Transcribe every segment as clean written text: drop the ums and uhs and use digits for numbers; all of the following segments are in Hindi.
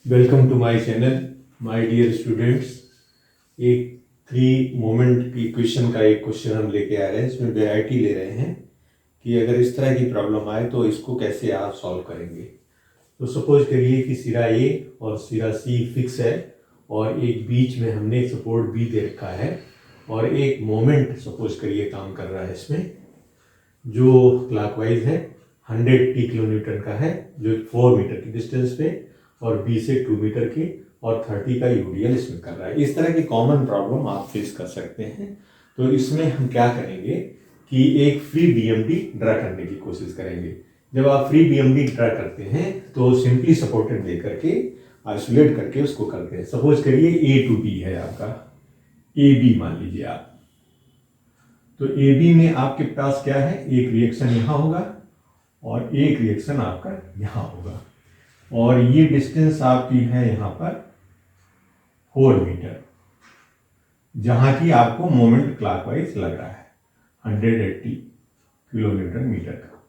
Welcome to my channel my dear students. एक 3 मोमेंट की इक्वेशन का एक क्वेश्चन हम लेके आ रहे हैं। इसमें वेराइटी ले रहे हैं कि अगर इस तरह की प्रॉब्लम आए तो इसको कैसे आप सॉल्व करेंगे। तो सपोज करिए कि सिरा ए और सिरा सी फिक्स है और एक बीच में हमने सपोर्ट बी दे रखा है और एक मोमेंट सपोज करिए काम कर रहा है इसमें जो क्लॉकवाइज है 100 किलो न्यूटन का है, जो 4 मीटर की डिस्टेंस पे और बी से 2 मीटर की और 30 का यूडीएल इसमें कर रहा है। इस तरह की कॉमन प्रॉब्लम आप फेस कर सकते हैं। तो इसमें हम क्या करेंगे कि एक फ्री बीएमडी ड्रा करने की कोशिश करेंगे। जब आप फ्री बीएमडी ड्रा करते हैं तो सिंपली सपोर्टेड दे करके आइसोलेट करके उसको करते हैं। सपोज करिए ए टू बी है आपका, ए बी मान लीजिए आप। तो ए बी में आपके पास क्या है, एक रिएक्शन यहाँ होगा और एक रिएक्शन आपका यहाँ होगा और ये डिस्टेंस आपकी है यहाँ पर 4 मीटर, जहां की आपको मोमेंट क्लॉकवाइज लग रहा है 180 किलो न्यूटन मीटर का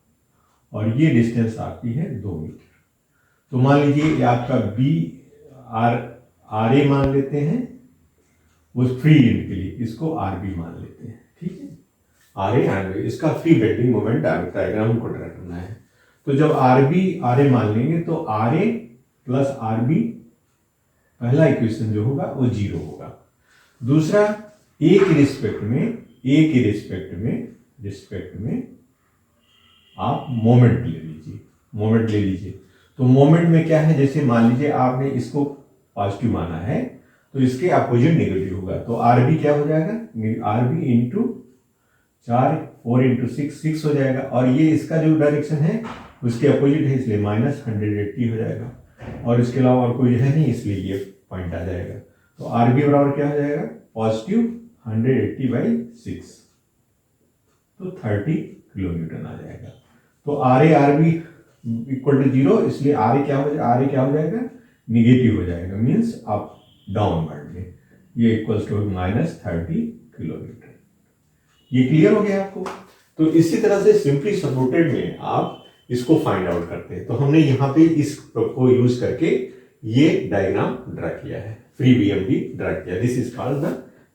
और ये डिस्टेंस आपकी है 2 मीटर। तो मान लीजिए ये आपका बी आर ए मान लेते हैं, वो फ्री एंड के लिए इसको आर बी मान लेते हैं। ठीक है, आर ए आर बी इसका फ्री बेंडिंग मोमेंट डायग्राम हमको ड्रा करना है। तो जब आर बी आर ए मान लेंगे तो R A plus R B पहला इक्वेशन जो होगा वो 0 होगा। दूसरा ए के रिस्पेक्ट में आप मोमेंट ले लीजिए। तो मोमेंट में क्या है, जैसे मान लीजिए आपने इसको पॉजिटिव माना है तो इसके अपोजिट नेगेटिव होगा। तो आर बी क्या हो जाएगा, आर बी इंटू 4 इंटू 6 हो जाएगा और ये इसका जो डायरेक्शन है उसके अपोजिट है इसलिए -180 हो जाएगा और इसके अलावा और कोई है नहीं इसलिए ये पॉइंट आ जाएगा। तो आर बी बराबर क्या हो जाएगा, पॉजिटिव 180/6 तो 30 किलो न्यूटन आ जाएगा। तो आर बी इक्वल टू 0 इसलिए आर ए क्या हो जाएगा, निगेटिव हो जाएगा, मीन्स अप डाउनवर्ड में ये इक्वल्स टू -30 किलो न्यूटन। ये क्लियर हो गया आपको। तो इसी तरह से सिंपली सपोर्टेड में आप इसको फाइंड आउट करते हैं। तो हमने यहाँ पे इस को यूज करके ये डायग्राम ड्रा किया है, फ्री बीएमडी ड्रा किया। This is called the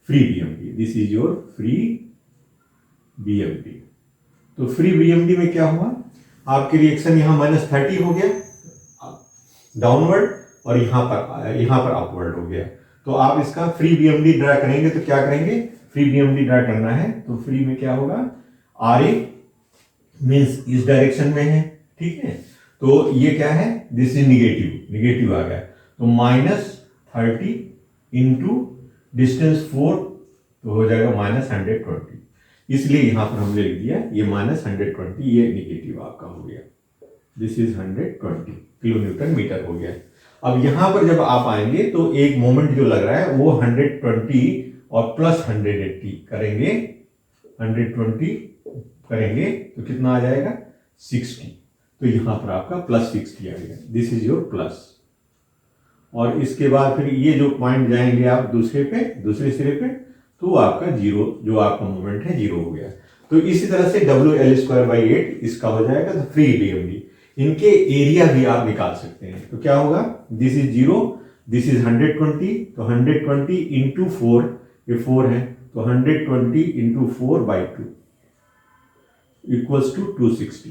free BMD, this is your free BMD. तो फ्री बीएमडी में क्या हुआ, आपकी रिएक्शन यहाँ -30 हो गया डाउनवर्ड और यहाँ पर अपवर्ड हो गया। तो आप इसका फ्री बीएमडी ड्रा करेंगे तो क्या करेंगे, फ्री बीएमडी ड्रा करना है तो फ्री में क्या होगा, आर ए मीन्स इस डायरेक्शन में है। ठीक है, तो ये क्या है, दिस इज निगेटिव आ गया। तो -30 इंटू डिस्टेंस 4 तो हो जाएगा -120, इसलिए यहां पर हमने लिख दिया ये -120, ये निगेटिव आपका हो गया। This is 120 kilo newton metre हो गया। अब यहां पर जब आप आएंगे तो एक मोमेंट जो लग रहा है वो 120 और प्लस 180 करेंगे, 120 करेंगे तो कितना आ जाएगा, 60। तो यहां पर आपका +60 आ गया, दिस इज योर प्लस। और इसके बाद फिर ये जो पॉइंट जाएंगे आप दूसरे सिरे पे तो आपका 0, जो आपका मोमेंट है 0 हो गया। तो इसी तरह से WL²/8 इसका हो जाएगा। तो फ्री बीएमडी इनके एरिया भी आप निकाल सकते हैं। तो क्या होगा, दिस इज 0, दिस इज 120, तो 120 इंटू 4, ये 4 है तो 120 इंटू 4/2 इक्वल्स टू 240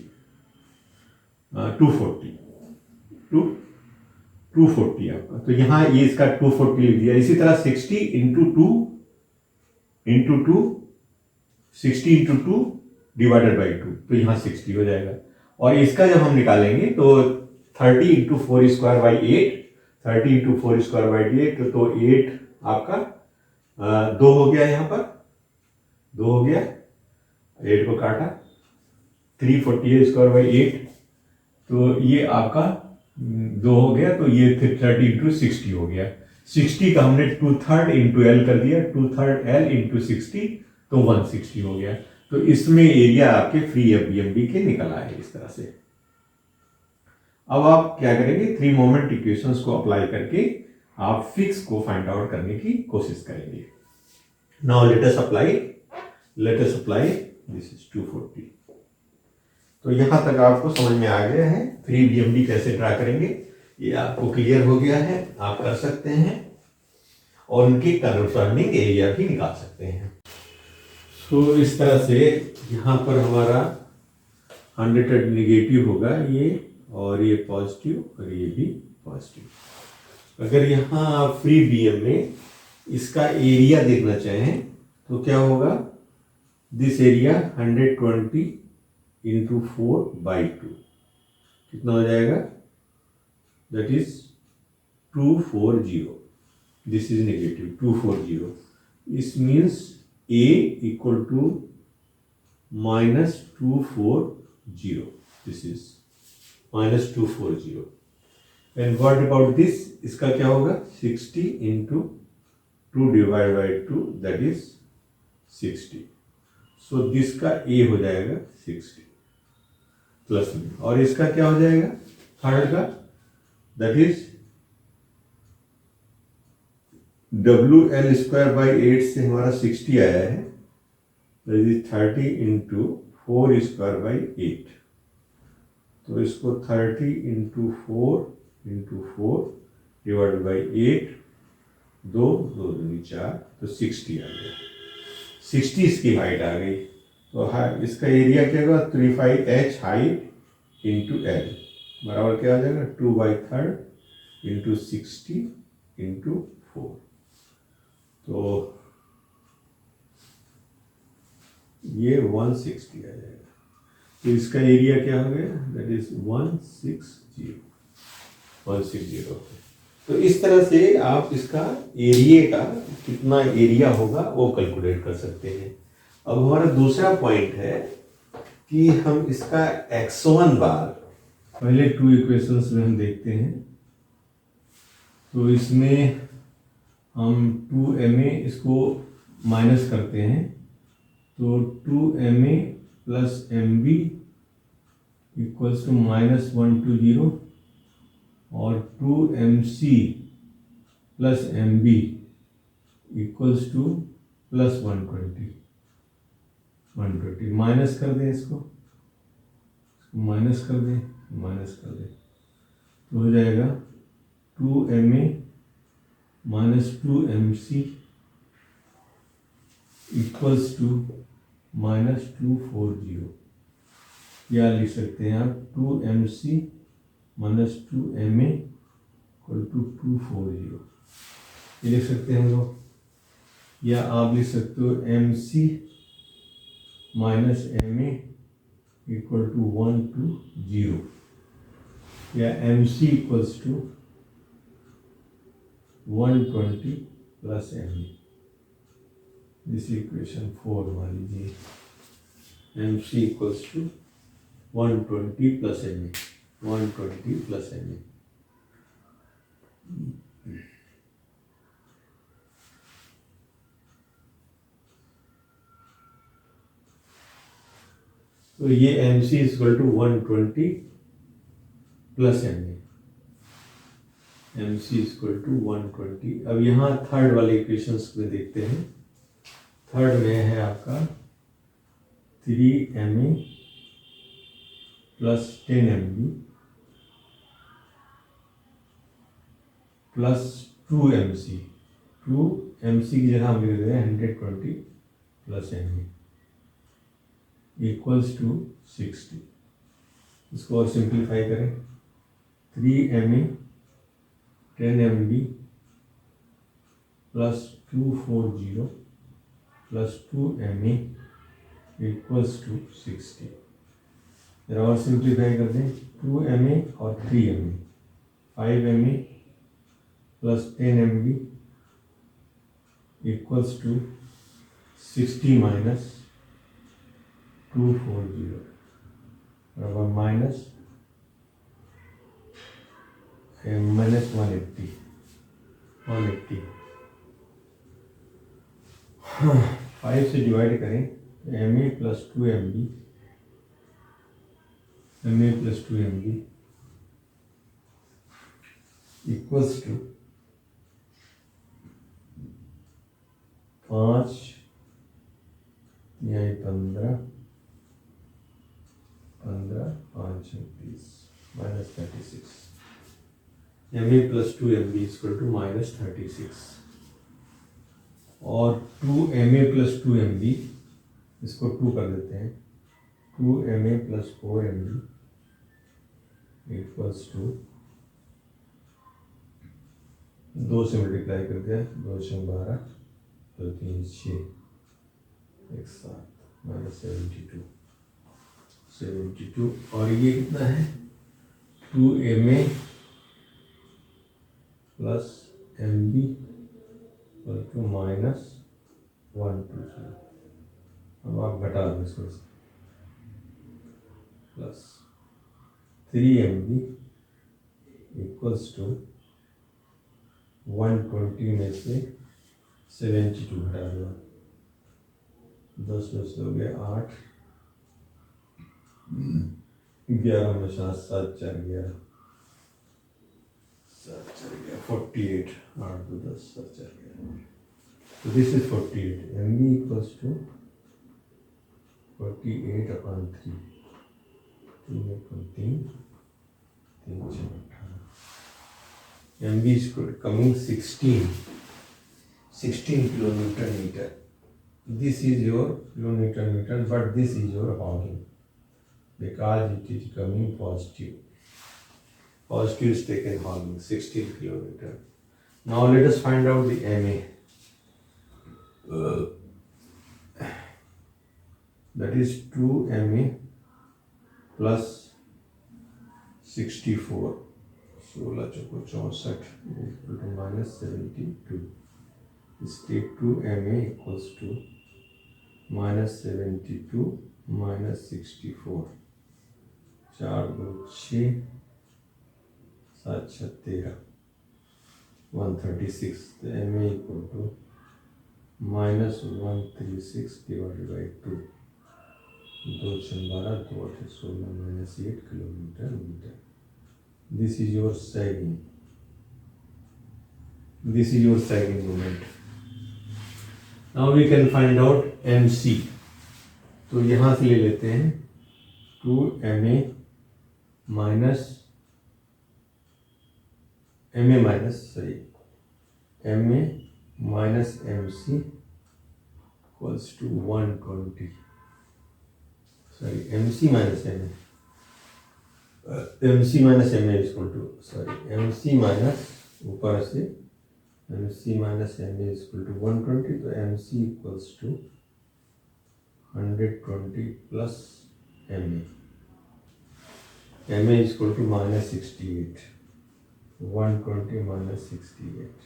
आपका। तो यहां ये इसका 240 लिख दिया। इसी तरह 60 इंटू 2 60/2 तो यहां 60 हो जाएगा। और इसका जब हम निकालेंगे तो 30 इंटू 4²/8 तो 8 आपका 2 हो गया, यहाँ पर 2 हो गया, 8 को काटा, 340²/8 तो ये आपका 2 हो गया। तो ये 30 इंटू 60 हो गया। 60 का हमने 2/3 इंटू एल कर दिया, 2/3 एल इंटू 60 तो 160 हो गया। तो इसमें एरिया आपके फ्री बीएमडी के निकल आए इस तरह से। अब आप क्या करेंगे, 3 मोमेंट इक्वेशंस को अप्लाई करके आप फिक्स को फाइंड आउट करने की कोशिश करेंगे। Now let us apply this is 240। तो यहां तक आपको समझ में आ गया है फ्री बीएमडी कैसे ड्रा करेंगे। ये आपको क्लियर हो गया है, आप कर सकते हैं और उनके करस्पॉन्डिंग एरिया भी निकाल सकते हैं। सो इस तरह से यहाँ पर हमारा 100 नेगेटिव होगा ये, और ये पॉजिटिव और ये भी पॉजिटिव। अगर यहाँ आप फ्री बीएम में इसका एरिया देखना चाहें तो क्या होगा, दिस एरिया 120 इंटू 4/2 कितना हो जाएगा, that is 240। This is negative 240। इस means A equal to -240। This is -240। And what about this, इसका क्या होगा, 60 into 2/2 that is 60। So this का A हो जाएगा 60 प्लस में, और इसका क्या हो जाएगा थर्ड का, दैट इज WL²/8 से हमारा 60 आया है, दैट इज 30 इंटू 4²/8। तो इसको 30 इंटू 4/8, 2 2 दूनी 4, तो 60 आ गया। 60 इसकी हाइट आ गई। तो इसका एरिया क्या होगा, 35H हाइट इंटू L बराबर क्या आ जाएगा, 2/3 इंटू 60 इंटू 4। तो ये 160 आ जाएगा। तो इसका एरिया क्या हो गया, दैट इज 160। तो इस तरह से आप इसका एरिया का कितना एरिया होगा वो कैलकुलेट कर सकते हैं। अब हमारा दूसरा पॉइंट है कि हम इसका x1 बार, पहले 2 इक्वेशंस में हम देखते हैं। तो इसमें हम 2ma इसको माइनस करते हैं, तो 2ma plus mb equals to -120, और 2mc plus mb equals two plus 120। Minus कर दें, इसको माइनस कर दें, तो हो जाएगा 2ma minus 2mc equals to -240। या लिख सकते हैं आप 2mc minus 2ma equal to 240, ये लिख सकते हैं हम लोग। या आप लिख सकते हो mc minus ma equal to 120, या mc equals to 120 plus ma। This equation 4 मान लीजिए, mc equals to 120 plus ma, 120 plus ma। तो ये mc equal to 120 plus ma, mc equal to 120। अब यहाँ थर्ड वाले इक्वेशंस में देखते हैं। थर्ड में है आपका 3ma plus 10mb plus 2mc। 2mc की जगह हम लिख रहे हैं 120 प्लस ma इक्वल्स टू 60। इसको और सिंप्लीफाई करें, 3ma 10mb plus 240 plus 2ma equals to 60। जरा और सिंप्लीफाई कर दें, 2ma और 3ma, 5ma plus 10mb equals to 60 minus 240 बराबर माइनस 180। 180 5 से डिवाइड करें, ma plus 2mb, ma plus 2mb equals to 5 या 15 5 30 माइनस 36। MA plus 2MB equal to -36 और 2MA plus 2MB इसको 2 कर देते हैं 2MA plus 4MB equals to 2 से मल्टीप्लाई कर दिया 2 से 12 2 3 6 1 7 -72 और ये कितना है 2MA plus MB equal to -120। अब आप घटा दो इसमें से प्लस 3MB इक्वल्स टू 120 में से 72 घटा दो 10 में से हो गया 8 11 में 7 7 4 11 7 4 गया 48 8 2 10 7 4 गया तो this is 48 MB equals to 48 upon 3 3 upon 3 3 6 18 MB is coming 16 kilonewton meter. This is your kilonewton meter, but this is your hogging because it is coming positive. Positive is taken hogging 16 kilonewton. Now let us find out the MA. That is 2MA plus 64. 16 choco 64 equal to -72. State 2MA equals to -72 -64 4 2 6 7 6 13 136 तो MA equal to -136 divided by 2 2 6 12 2 8 16 -8 kilometre metre. This is your sagging. This is your sagging moment. Now we can find out MC. तो यहाँ से ले लेते हैं 2MA minus MA minus MC equals to 120. MC minus MA. MC minus MA is equal to MC minus ऊपर से MC minus MA is equal to 120 तो MC equals to 120 plus MA is equal to -68 120 minus 68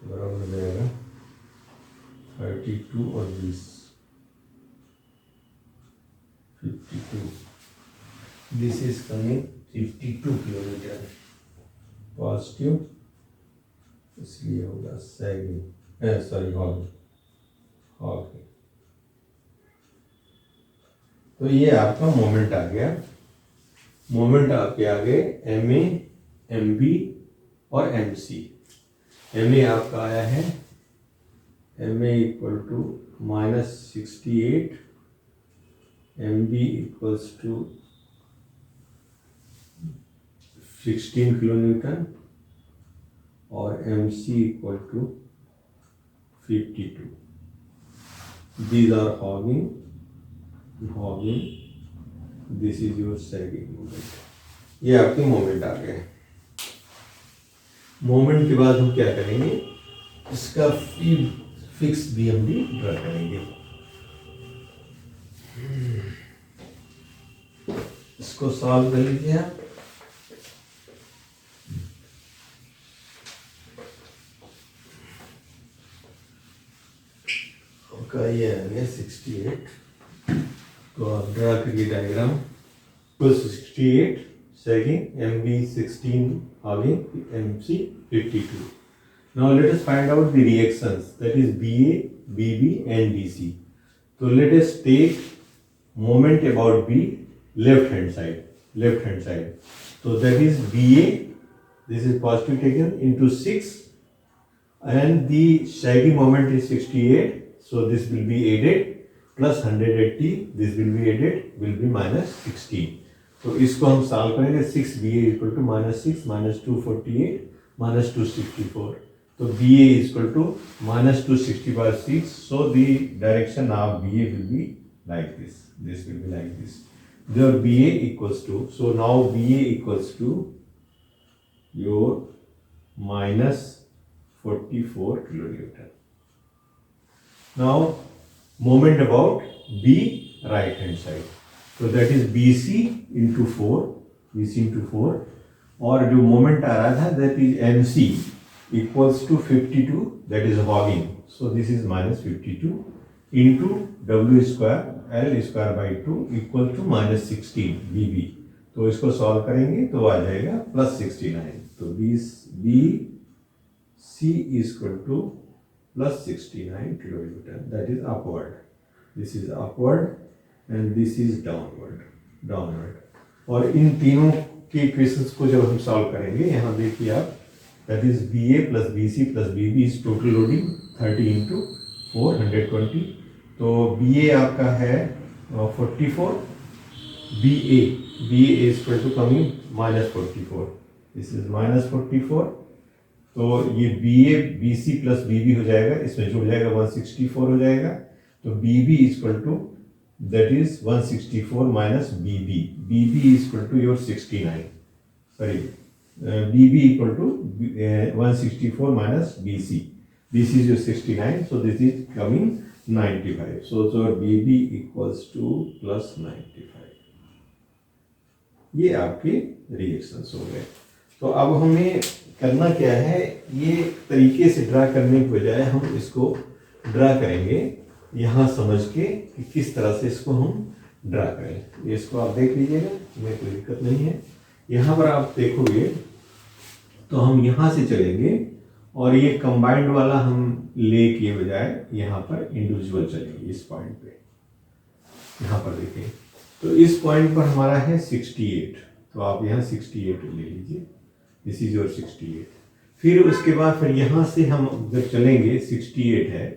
बराबर हो जाएगा 32 और 20 52 This is coming 52 kilometre positive इसलिए होगा सैगिंग हॉगिंग। तो ये आपका मोमेंट आ गया। मोमेंट आपके आ गए MA MB और MC। MA आपका आया है MA equal to -68 MB equals to 16 kilonewton और MC equal to 52. These are hogging. This is your sagging moment. ये आपके मोमेंट आ गए। मोमेंट के बाद हम क्या करेंगे इसका फिक्स BMD ड्रा करेंगे। इसको सॉल्व कर लीजिए आप। का ये आ गया 68 तो आप ड्रा करिए diagram 68 sagging MB 16 hogging MC 52. Now let us find out the reactions that is BA BB and BC. So let us take moment about B left hand side so that is BA this is positive taken into 6 and the sagging moment is 68. So this will be added plus 180. This will be added will be -16. तो इसको हम सॉल्व करेंगे 6ba इक्वल टू -6 -248 -264 तो ba equal to -260/6 so the direction of ba will be like this will be like this there ba equals to so now ba equals to your -44 kilonewton. Now moment about b right hand side so that is bc into 4 और जो मोमेंट आ रहा था that is mc equals to 52 that is hogging so this is -52 into w square l square by 2 equal to -16 bb तो इसको सॉल्व करेंगे तो आ जाएगा +69 तो b c is equal to +69 kilonewton that is upward this is upward and this is downward और इन तीनों के इक्वेशंस को जब हम सॉल्व करेंगे यहाँ देखिए आप that is BA plus BC plus BB is total loading 30 into 4 120 तो BA आपका है 44 BA is equal to coming -44 this is -44 तो ये BA BC plus BB हो जाएगा इसमें जुड़ जाएगा 164 हो जाएगा तो BB is equal to that is 164 minus BB is equal to your 69 sorry BB equal to 164 minus BC is your 69 so this is coming 95 so BB equals to plus 95 ये आपके रिएक्शंस हो गए तो अब हमें करना क्या है ये तरीके से ड्रा करने के बजाय हम इसको ड्रा करेंगे यहाँ समझ के कि किस तरह से इसको हम ड्रा करें ये इसको आप देख लीजिएगा इसमें कोई दिक्कत नहीं है यहाँ पर आप देखोगे तो हम यहाँ से चलेंगे और ये कंबाइंड वाला हम ले के बजाय यहाँ पर इंडिविजुअल चलेंगे इस पॉइंट पे यहाँ पर देखें तो इस पॉइंट पर हमारा है 68 तो आप यहाँ 68 ले लीजिए दिस इज योर 68 फिर उसके बाद फिर यहाँ से हम जब चलेंगे 68 है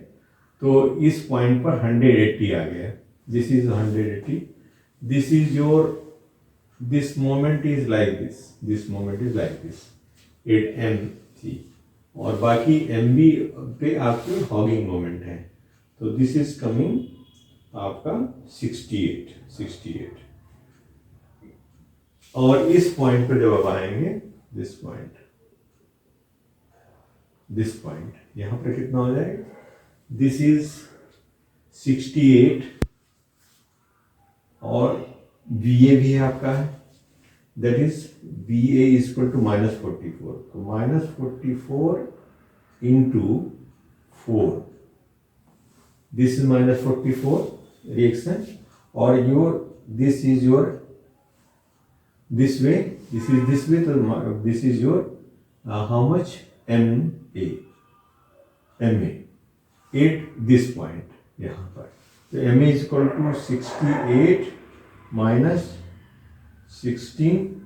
तो इस पॉइंट पर 180 आ गया this is 180 this is your this moment is like this at M थी और बाकी एम बी पे आपके हॉगिंग मोमेंट है तो दिस इज कमिंग आपका 68 और इस पॉइंट पर जब आप आएंगे दिस पॉइंट यहां पर कितना हो जाएगा दिस इज 68 और VA भी आपका है that is VA is equal to -44 तो -44 इंटू 4 दिस इज -44 रिएक्शन और your this is your this way तो this is your how much MA at this point यहाँ पर तो MA is equal to 68 minus 16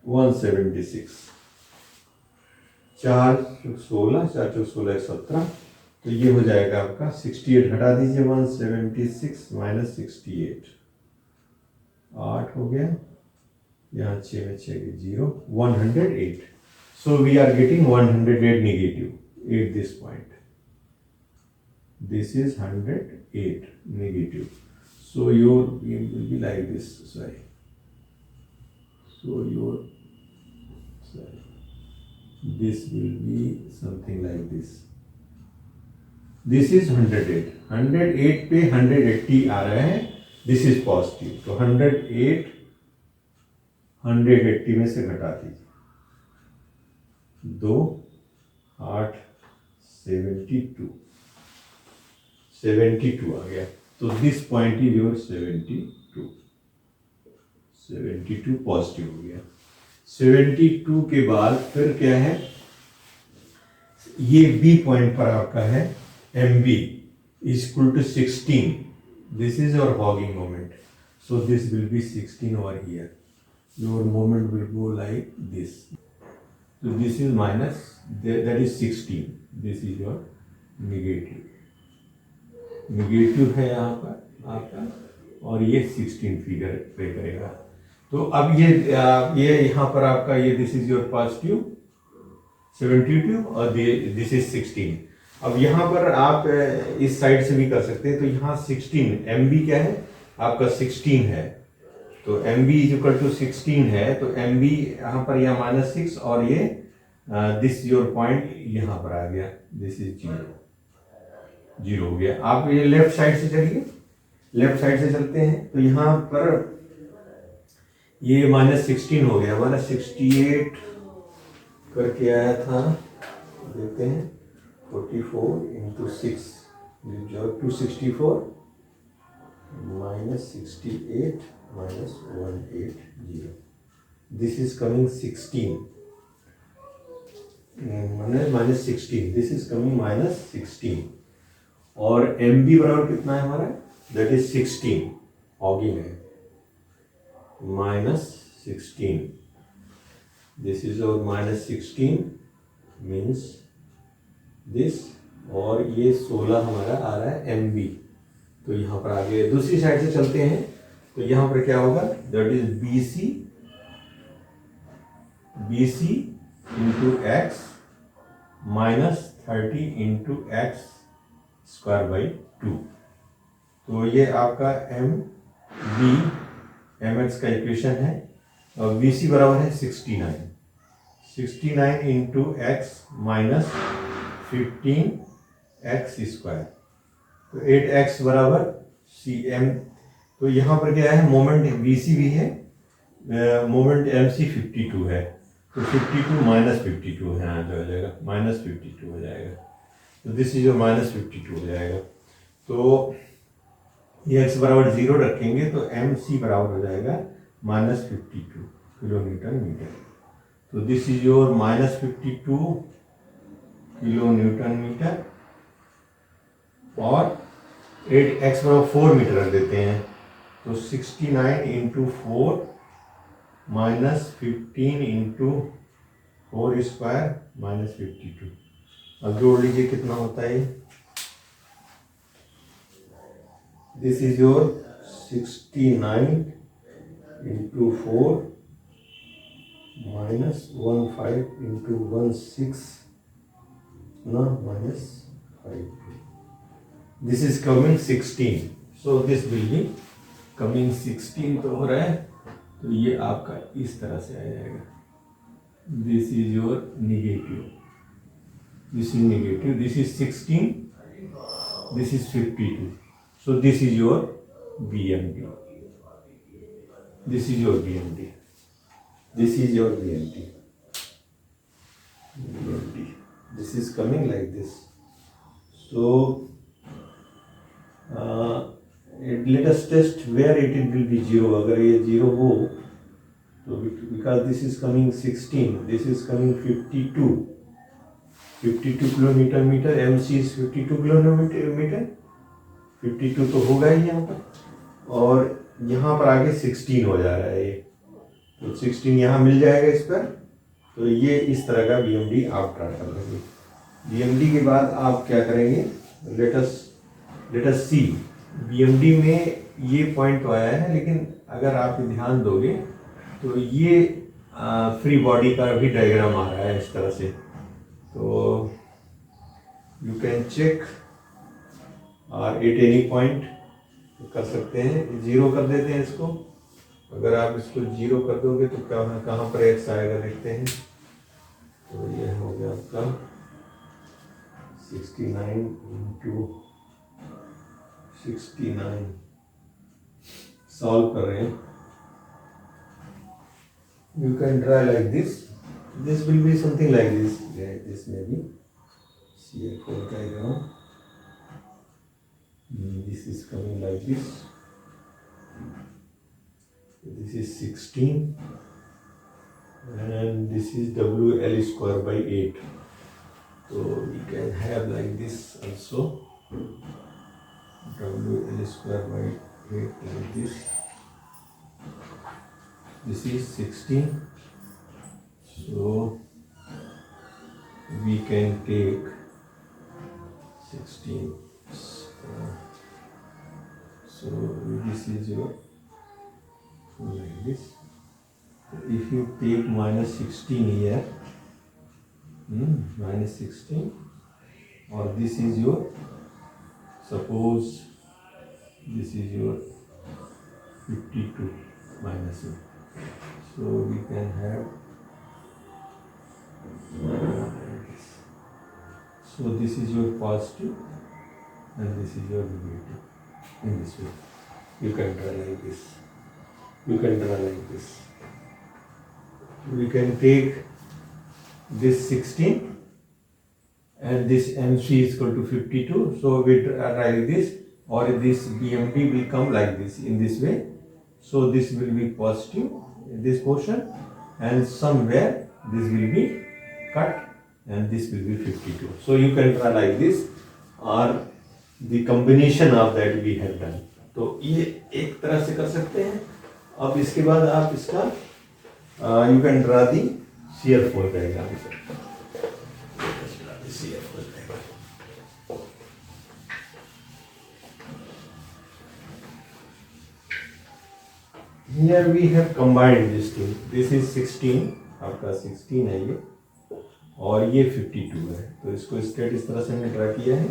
176 4 16 4 16 17 तो ये हो जाएगा आपका 68 घटा दीजिए 176 minus 68 8 हो गया यहाँ 6 में 6 0 108 so we are getting 108 negative at this point this is 108 negative so your beam will be like this sorry so your this will be something like this is 108 पे 180 आ रहा है दिस इज पॉजिटिव तो 180 में से घटा दीजिए 2 8 72 आ गया तो this point is your 72 positive हो गया 72 के बाद फिर क्या है ये बी पॉइंट पर आपका है M B is equal to 16 this is your hogging moment so this will be 16 over here your moment will go like this so this is minus that is 16 this is your negative है यहाँ पर आपका और ये 16 फिगर पे करेगा। तो अब ये यहाँ पर आपका ये दिस इज योर पॉजिटिव 72 और दिस इज 16। अब यहाँ पर आप इस साइड से भी कर सकते हैं। तो यहाँ 16 एम बी क्या है आपका 16 है, तो M B is equal to 16 है, तो एम बी यहाँ पर यह -6 और ये दिस योर पॉइंट यहाँ पर आ गया, दिस इज 0 हो गया। आप ये लेफ्ट साइड से चलिए, लेफ्ट साइड से चलते हैं तो यहाँ पर ये -16 हो गया, -68 करके आया था, देखते हैं 44 इंटू 6 जो 264 -68 -180, this is coming 16 -16, this is coming -16 और एम बी बराबर कितना है हमारा, दैट इज 16 ऑगिंग है -16, दिस इज और -16 मीन्स दिस, और ये 16 हमारा आ रहा है एम बी। तो यहाँ पर आगे दूसरी साइड से चलते हैं तो यहाँ पर क्या होगा, that is B C into X -30 into X square by 2। तो ये आपका एम बी एम एक्स का इक्वेशन है और बी सी बराबर है 69 इंटू एक्स -15 एक्स स्क्वायर, तो 8x बराबर सी एम। तो यहाँ पर क्या है, मोमेंट बी सी भी है, मोमेंट एम सी 52 है, तो 52 -52 है, यहाँ जो हो जाएगा -52 हो जाएगा, तो दिस इज -52 हो जाएगा। तो ये x बराबर 0 रखेंगे तो एम सी बराबर हो जाएगा -52 किलोमीटर मीटर। तो this is your -52 kilo newton metre और 8x बराबर 4 मीटर रख देते हैं, तो 69 इंटू 4 -15 इंटू 4 स्क्वायर -52। अब जोड़ लीजिए कितना होता है, this is your 69 into 4 -15 into 16 ना -5, this is coming 16, so this will be coming 16 तो हो रहा है, तो ये आपका इस तरह से आ जाएगा, this is your negative, this is negative, this is 16, this is 52, so this is your BMD, this is your BMD, this is your BMD, this is coming like this. So let us test where it will be 0, अगर ये 0 हो तो because this is coming 16, this is coming 52 kilometre metre, MC is 52 kilometre, 52 तो होगा ही यहाँ पर, और यहाँ पर आगे 16 हो जा रहा है ये, तो 16 यहाँ मिल जाएगा इस पर। तो ये इस तरह का BMD आप ट्राई कर लेंगे। BMD के बाद आप क्या करेंगे, लेट अस सी, BMD में ये पॉइंट तो आया है, लेकिन अगर आप ध्यान दोगे तो ये फ्री बॉडी का भी डायग्राम आ रहा है इस तरह से, तो यू कैन चेक और एट एनी पॉइंट कर सकते हैं। 0 कर देते हैं इसको, अगर आप इसको 0 कर दोगे तो कहाँ पर x आएगा देखते हैं। तो ये हो गया आपका 69 इंटू 69, सॉल्व कर रहे हैं, you can try like this will be something like this may be CF4 diagram. This is coming like this. This is 16 and this is WL square by 8. So we can have like this also, WL square by 8 like this. This is 16. So we can take 16. So this is your like this. If you take minus 16 here, minus 16, or this is your, suppose this is your 52 minus 1. So we can have this. So this is your positive and this is your negative. In this way you can draw like this, you can draw like this. We can take this 16 and this MC is equal to 52, so we write this, or this BMP will come like this, in this way. So this will be positive in this portion, and somewhere this will be cut and this will be 52. So you can try like this, or the combination of that we have done. तो ये एक तरह से कर सकते हैं. अब इसके बाद आप इसका you can draw the shear force diagram. Here we have combined this two. This is 16, आपका 16 है ये, और ये 52 है. तो इसको स्ट्रेट इस तरह से हमने ड्रा किया है.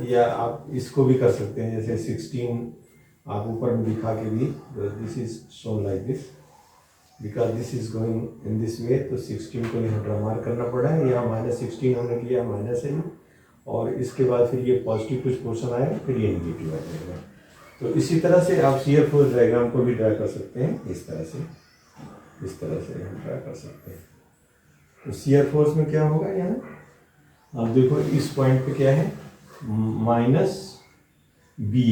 या आप इसको भी कर सकते हैं, जैसे 16 आप ऊपर में दिखा के भी. This is shown like this because this is going in this way. तो 16 को यहाँ ड्रा मार्क करना पड़ा है. यहाँ माइनस 16 हमने किया, माइनस है, और इसके बाद फिर ये पॉजिटिव कुछ पोर्शन आएगा, फिर ये निगेटिव आ जाएगा. तो इसी तरह से आप शियर फोर्स डायग्राम को भी ड्रा कर सकते हैं. इस तरह से हम ड्रा कर सकते हैं. तो शियर फोर्स में क्या होगा, यहाँ आप देखो इस पॉइंट पे क्या है, माइनस बी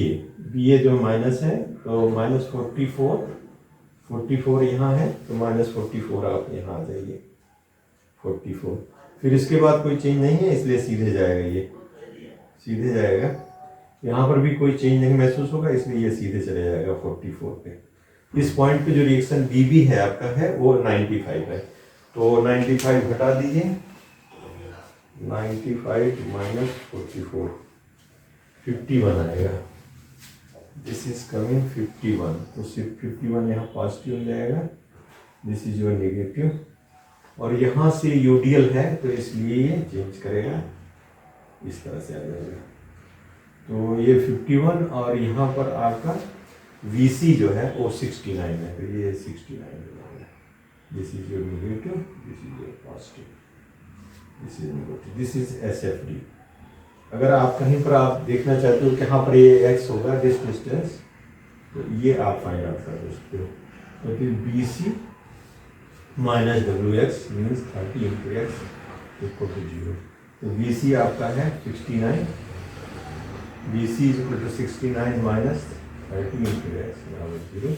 ए जो माइनस है, तो माइनस 44 यहाँ है, तो माइनस 44 आप यहाँ आ जाइए 44. फिर इसके बाद कोई चेंज नहीं है, इसलिए सीधे जाएगा, ये सीधे जाएगा. यहाँ पर भी कोई चेंज नहीं महसूस होगा, इसलिए ये सीधे चले जाएगा 44 पे. इस पॉइंट पे जो रिएक्शन बीबी है आपका है वो 95 है. तो 95 हटा दीजिए, 95 माइनस 44 51 आएगा. This is coming 51. तो सिर्फ 51 यहाँ पॉजिटिव हो जाएगा. दिस इज योर नेगेटिव, और यहाँ से यूडीएल है तो इसलिए ये चेंज करेगा, इस तरह से आ जाएगा. तो ये 51, और यहाँ पर आपका VC जो है वो 69 है, तो ये 69 है. This is your negative, this is your positive, this is negative, this is SFD. अगर आप कहीं पर आप देखना चाहते हो कहाँ पर ये x होगा, दिस डिस्टेंस, तो ये आप फाइंड आउट कर सकते हो. तो फिर BC minus WX means 30 into x equal to 0. तो BC आपका है 69, BC is equal to 69 minus 30 into x बराबर 0.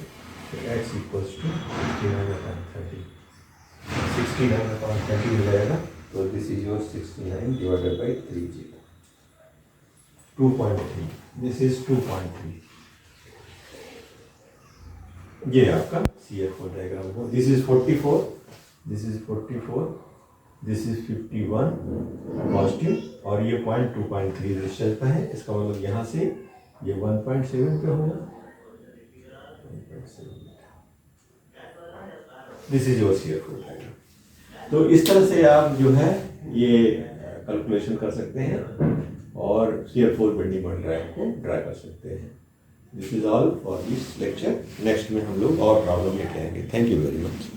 तो x इक्वल्स टू 69/30, 69/30 हो जाएगा. तो this is your 69 divided by 3 2.3. This is 2.3. ये आपका CF4 डायग्राम हो. This is 44, this is 44, this is 51 positive, और ये पॉइंट 2.3 डिस्टेंस पे है. इसका मतलब यहाँ से ये 1.7 पे होगा. This is your CF4 diagram. तो इस तरह से आप जो है ये कैलकुलेशन कर सकते हैं और CF4 बेंडिंग मोमेंट ड्राइव को ड्रा कर सकते हैं. This is all for this lecture. Next में हम लोग और प्रॉब्लम लेके आएंगे. Thank you very much.